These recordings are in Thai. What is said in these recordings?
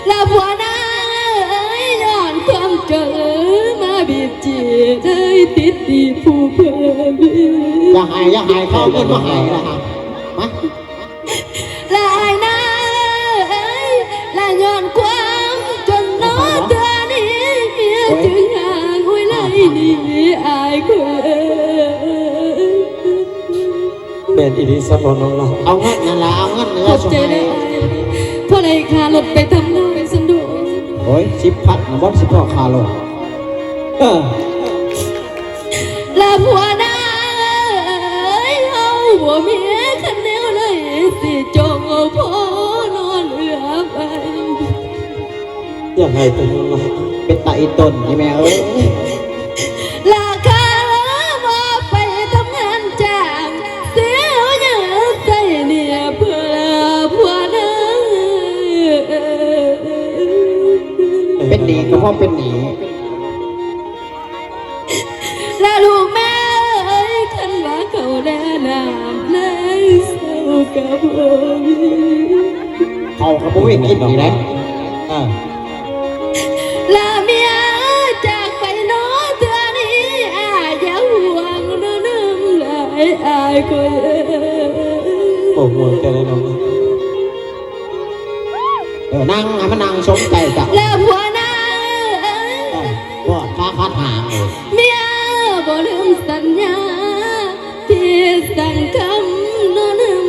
และผัวนางย้อนความเจอมาบีบจีเธอติดดีผู้เพื่อนอย่าหายเข้าเงินมาหายนะครับมาและไอ้นางและย้อนความจนน้อเธอนี้เมียจึงห่างห้วยไหลนี่อายเคยเป็นอีดีสับน้องเราเอาเงินนั่นละเอาเงินเนื้อสมัยพอไรคารถไปทำงานสันโดษโอ้ย10,000บอส10พ่อคาโลและผัวนางเอาหัวเมียขันแนวเลยสิจงพ่อนอนเหลือไปอยากให้เป็นน้องเราเป็นตาอีต้นนี่แม่เอ้ยลาคามาไปทำงานจ้างเสียวเยอะใจเนี่ยเพื่อผัวนางเป็นหนีก็เพราะเป็นหนีและลูกแม่ขันว่าเขาแน่น้ำแน่เศร้ากับผมเขากระปุกกินดีนะและเมียจากไปน้อเธอนี้อย่าห่วงนึงเลยอายคอยโอ้โหแกได้น้องนั่งให้มันนั่งสมใจจ้ะแล้วผัวนางก็ค้าหางเมียบ่ลืมสัญญาที่สั่งคำน้อนึง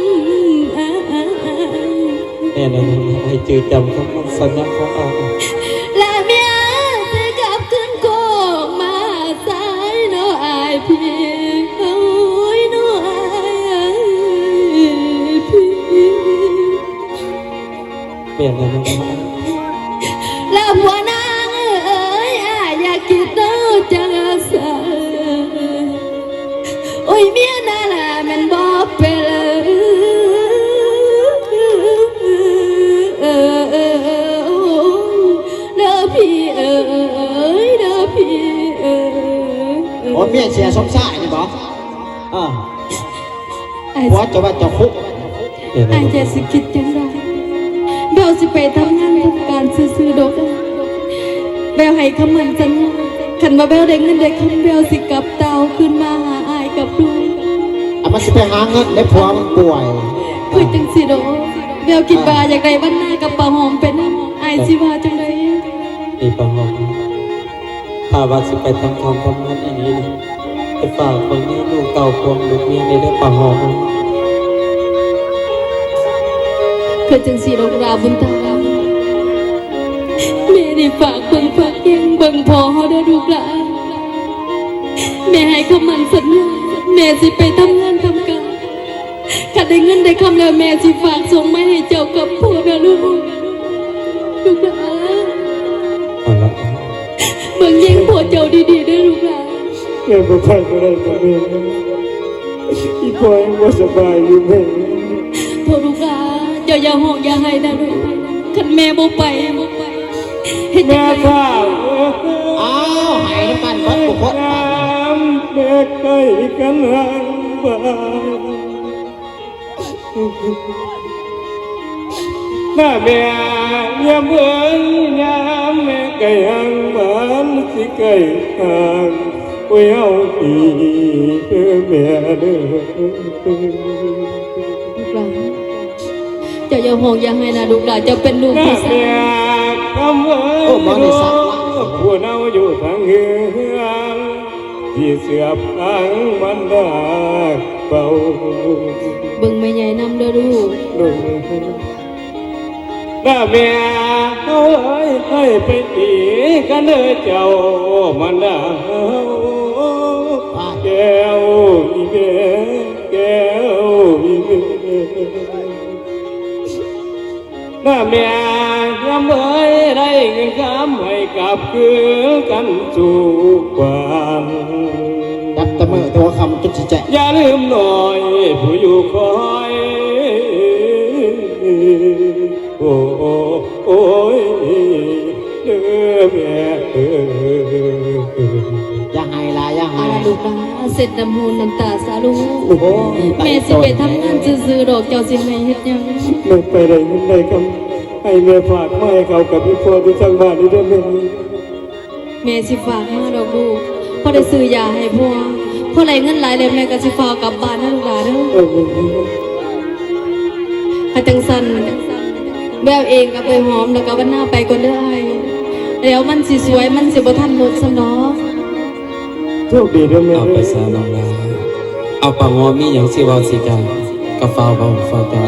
เนี่ยนะให้จืดจำคำสัญญาของเราและเมียจะกลับขึ้นโคกมาสายน้ออายพี่โอ้ยน้ออายพี่เปลี่ยนเลยน้องแล้วผัวนางอยากคิดเต้าจังสาโอ้ยเมียน่าละมันบอกไปเลยเด้อพี่เด้อพี่โอ้เมียเสียสมชายนี่บอกหัวจะว่าจะคุกไอ้จะสิคิดจังไรเบลสิไปทำงานทำการซื้อดอกเบลให้คำมันจังขันมาเบลได้เงินได้คำเบลสิกับเตาขึ้นมาหาอายกับดูมันสิไปหาเงินได้ผัวมันป่วยคือจังสิโดเบลกินบาอยากได้บ้านหน้ากับปลาหอมเป็นอายสิว่าจังไรนี่ปลาหอมถ้าว่าสิไปทำความทำงานอันนี้นะไปฝากคนนี้ลูกเก่าพวงลูกนี้ในเรื่องปลาหอมคือจังสีดอกราบุญตาแม่ได้ฝากเบิ่งฝากเองเบิ่งพอเขาได้ลูกหลานแม่ให้คำมันสัญญาแม่สิไปทำงานทำการขัดได้เงินได้คำแล้วแม่สิฝากส่งมาให้เจ้ากับพ่อนะลูกหลานเบิ่งยังพ่อเจ้าดีๆได้ลูกหลานแม่บ่ไปก็ได้ก็แม่อีพ่อยังบ่สบายอยู่แม่พ่อลูกหลานอย่าห่วงอย่าให้นะลูกขันแม่บ่ไปแม่ข้าอ้าวหายน้ำมันวัดบุคคลแม่ใกล้กันห่างบ้านน้าแม่ยามเบิ่งยามแม่ใกล้ห่างบ้านสิใกล้ห่างไว้เอาอีเด้อแม่เด้อเจ้าอย่าห่วงอย่าให้นะลูกหลานเจ้าเป็นลูกผู้ชายคำว่าผู้เน่าอยู่ทางเฮืองที่เสือพังมันได้เบาเบิ่งไม่ใหญ่นำเด้อลูกน้าแม่เขาให้ไปตีกันเด้อเจ้ามันได้แก้วอีเบ้แก้วอีเบ้น้าแม่ยามได้เงินคำให้กลับคืนกันสู่ความดับตะมือตัวคำจุดจิตใจอย่าลืมหน่อยผู้อยู่คอยโอ้โอ้ยเด้อแม่อย่าให้ละอย่าให้ลูกนะเสร็จน้ำหูน้ำตาสาลูแม่สิไปทำงานซื้อดอกเจ้าสิไม่เฮ็ดยังไม่ไปได้เงินได้ค ให้แม่ฝากมาให้เขากับพี่พ่อที่ทางบ้านนี่ด้วยแม่ แม่สิฝากมาดอกลูกพ่อได้ซื้อยาให้พ่อพ่อไรเงินหลายเลยแม่ก็สิฝากกลับบ้านนะลูกหลานเด้อ เออ ให้จังสันแววเองกับไปหอมแล้วก็วันหน้าไปก่อนเด้อไอ้แล้วมันสิสวยมันสิบ่ทันรถซะเนาะ โชคดีด้วยแม่ เอาไปซาน้องลาเอาปากงอมีอย่างสิเว้าสิกันกะฟ้าวเว้าฟ้าวจา